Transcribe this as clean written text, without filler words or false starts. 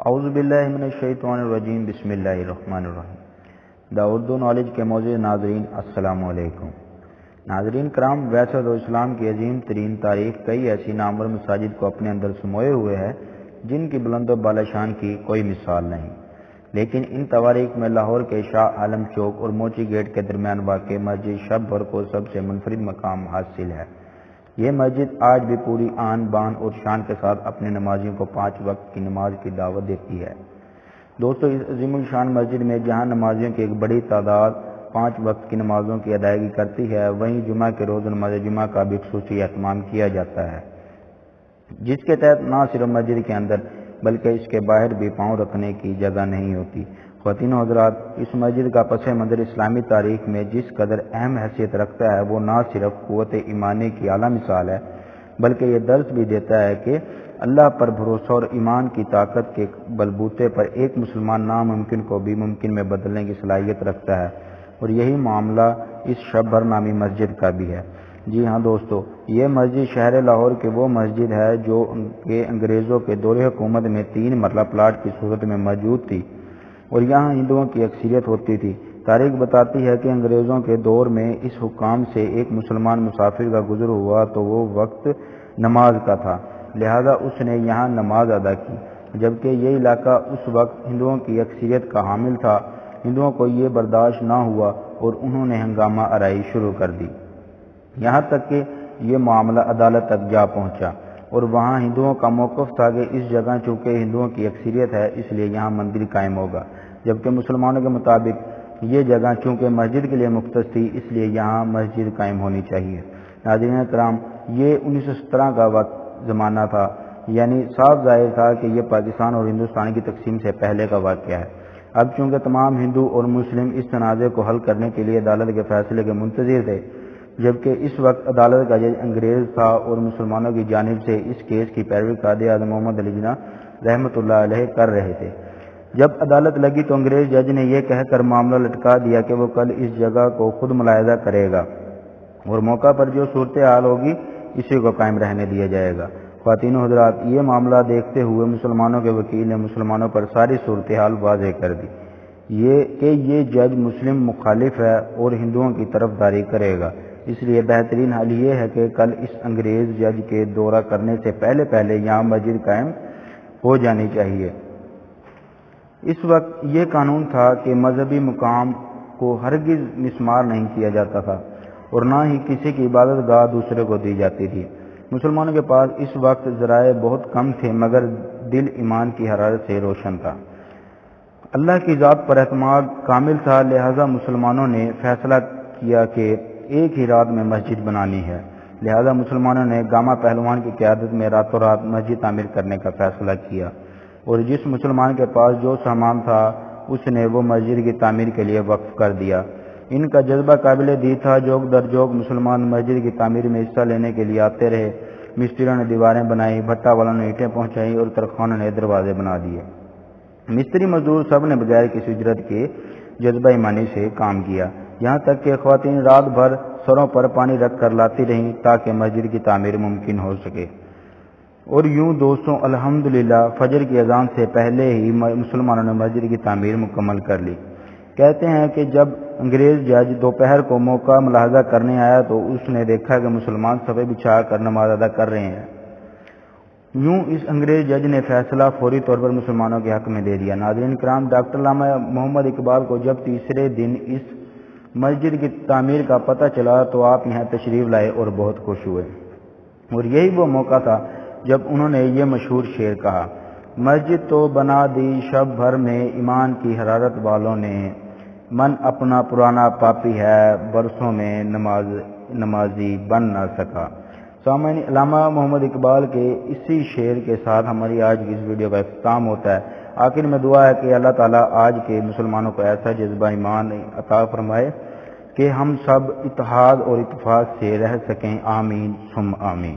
اعوذ باللہ من الشیطان الرجیم بسم اللہ الرحمن الرحیم۔ دا اردو نالج کے معزز ناظرین السلام علیکم۔ ناظرین کرام، ویسے تو اسلام کی عظیم ترین تاریخ کئی ایسی نامور مساجد کو اپنے اندر سموئے ہوئے ہے جن کی بلند و بالا شان کی کوئی مثال نہیں، لیکن ان تواریخ میں لاہور کے شاہ عالم چوک اور موچی گیٹ کے درمیان واقع مسجد شب بھر کو سب سے منفرد مقام حاصل ہے۔ یہ مسجد آج بھی پوری آن بان اور شان کے ساتھ اپنے نمازیوں کو 5 وقت کی نماز کی دعوت دیتی ہے۔ دوستو، اس عظیم الشان مسجد میں جہاں نمازیوں کی ایک بڑی تعداد 5 وقت کی نمازوں کی ادائیگی کرتی ہے، وہیں جمعہ کے روز نماز جمعہ کا بھی خصوصی اہتمام کیا جاتا ہے، جس کے تحت نہ صرف مسجد کے اندر بلکہ اس کے باہر بھی پاؤں رکھنے کی جگہ نہیں ہوتی۔ خواتین و حضرات، اس مسجد کا پس منظر اسلامی تاریخ میں جس قدر اہم حیثیت رکھتا ہے، وہ نہ صرف قوت ایمانی کی اعلیٰ مثال ہے بلکہ یہ درس بھی دیتا ہے کہ اللہ پر بھروسہ اور ایمان کی طاقت کے بلبوتے پر ایک مسلمان ناممکن کو بھی ممکن میں بدلنے کی صلاحیت رکھتا ہے، اور یہی معاملہ اس شب بھر نامی مسجد کا بھی ہے۔ جی ہاں دوستو، یہ مسجد شہر لاہور کے وہ مسجد ہے جو کہ انگریزوں کے دور حکومت میں 3 مرلہ پلاٹ کی صورت میں موجود تھی اور یہاں ہندوؤں کی اکثریت ہوتی تھی۔ تاریخ بتاتی ہے کہ انگریزوں کے دور میں اس حکام سے ایک مسلمان مسافر کا گزر ہوا تو وہ وقت نماز کا تھا، لہذا اس نے یہاں نماز ادا کی، جبکہ یہ علاقہ اس وقت ہندوؤں کی اکثریت کا حامل تھا۔ ہندوؤں کو یہ برداشت نہ ہوا اور انہوں نے ہنگامہ آرائی شروع کر دی، یہاں تک کہ یہ معاملہ عدالت تک جا پہنچا، اور وہاں ہندوؤں کا موقف تھا کہ اس جگہ چونکہ ہندوؤں کی اکثریت ہے اس لیے یہاں مندر قائم ہوگا، جبکہ مسلمانوں کے مطابق یہ جگہ چونکہ مسجد کے لیے مختص تھی اس لیے یہاں مسجد قائم ہونی چاہیے۔ ناظرین کرام، یہ 1917 کا وقت زمانہ تھا، یعنی صاف ظاہر تھا کہ یہ پاکستان اور ہندوستان کی تقسیم سے پہلے کا واقعہ ہے۔ اب چونکہ تمام ہندو اور مسلم اس تنازع کو حل کرنے کے لیے عدالت کے فیصلے کے منتظر تھے، جبکہ اس وقت عدالت کا جج انگریز تھا اور مسلمانوں کی جانب سے اس کیس کی پیروی قاضی اعظم محمد علی جناح رحمۃ اللہ علیہ کر رہے تھے۔ جب عدالت لگی تو انگریز جج نے یہ کہہ کر معاملہ لٹکا دیا کہ وہ کل اس جگہ کو خود ملاحظہ کرے گا اور موقع پر جو صورتحال ہوگی اسی کو قائم رہنے دیا جائے گا۔ خواتین و حضرات، یہ معاملہ دیکھتے ہوئے مسلمانوں کے وکیل نے مسلمانوں پر ساری صورتحال واضح کر دی یہ جج مسلم مخالف ہے اور ہندوؤں کی طرفداری کرے گا، اس لیے بہترین حل یہ ہے کہ کل اس انگریز جج کے دورہ کرنے سے پہلے یہاں مسجد قائم ہو جانی چاہیے۔ اس وقت یہ قانون تھا کہ مذہبی مقام کو ہرگز مسمار نہیں کیا جاتا تھا اور نہ ہی کسی کی عبادت گاہ دوسرے کو دی جاتی تھی۔ مسلمانوں کے پاس اس وقت ذرائع بہت کم تھے مگر دل ایمان کی حرارت سے روشن تھا، اللہ کی ذات پر اعتماد کامل تھا، لہذا مسلمانوں نے فیصلہ کیا کہ ایک ہی رات میں مسجد بنانی ہے، لہذا مسلمانوں نے گاما پہلوان کی قیادت میں راتوں رات مسجد تعمیر کرنے کا فیصلہ کیا، اور جس مسلمان کے پاس جو سامان تھا اس نے وہ مسجد کی تعمیر کے لیے وقف کر دیا۔ ان کا جذبہ قابل دید تھا، جوگ در جوگ مسلمان مسجد کی تعمیر میں حصہ لینے کے لیے آتے رہے۔ مستریوں نے دیواریں بنائی، بھٹا والوں نے اینٹیں پہنچائیں اور ترخوانوں نے دروازے بنا دیے۔ مستری مزدور سب نے بغیر کسی اجرت کے جذبہ ایمانی سے کام کیا، یہاں تک کہ خواتین رات بھر سروں پر پانی رکھ کر لاتی رہیں تاکہ مسجد کی تعمیر ممکن ہو سکے۔ اور یوں دوستوں، الحمدللہ فجر کی اذان سے پہلے ہی مسلمانوں نے مسجد کی تعمیر مکمل کر لی۔ کہتے ہیں کہ جب انگریز جج دوپہر کو موقع ملاحظہ کرنے آیا تو اس نے دیکھا کہ مسلمان صفیں بچھا کر نماز ادا کر رہے ہیں۔ یوں اس انگریز جج نے فیصلہ فوری طور پر مسلمانوں کے حق میں دے دیا۔ ناظرین کرام، ڈاکٹر علامہ محمد اقبال کو جب تیسرے دن اس مسجد کی تعمیر کا پتہ چلا تو آپ یہاں تشریف لائے اور بہت خوش ہوئے، اور یہی وہ موقع تھا جب انہوں نے یہ مشہور شعر کہا: مسجد تو بنا دی شب بھر میں ایمان کی حرارت والوں نے، من اپنا پرانا پاپی ہے برسوں میں نمازی بن نہ سکا۔ سامعین، علامہ محمد اقبال کے اسی شعر کے ساتھ ہماری آج کی اس ویڈیو کا اختتام ہوتا ہے۔ آخر میں دعا ہے کہ اللہ تعالیٰ آج کے مسلمانوں کو ایسا جذبہ ایمان عطا فرمائے کہ ہم سب اتحاد اور اتفاق سے رہ سکیں۔ آمین ثم آمین۔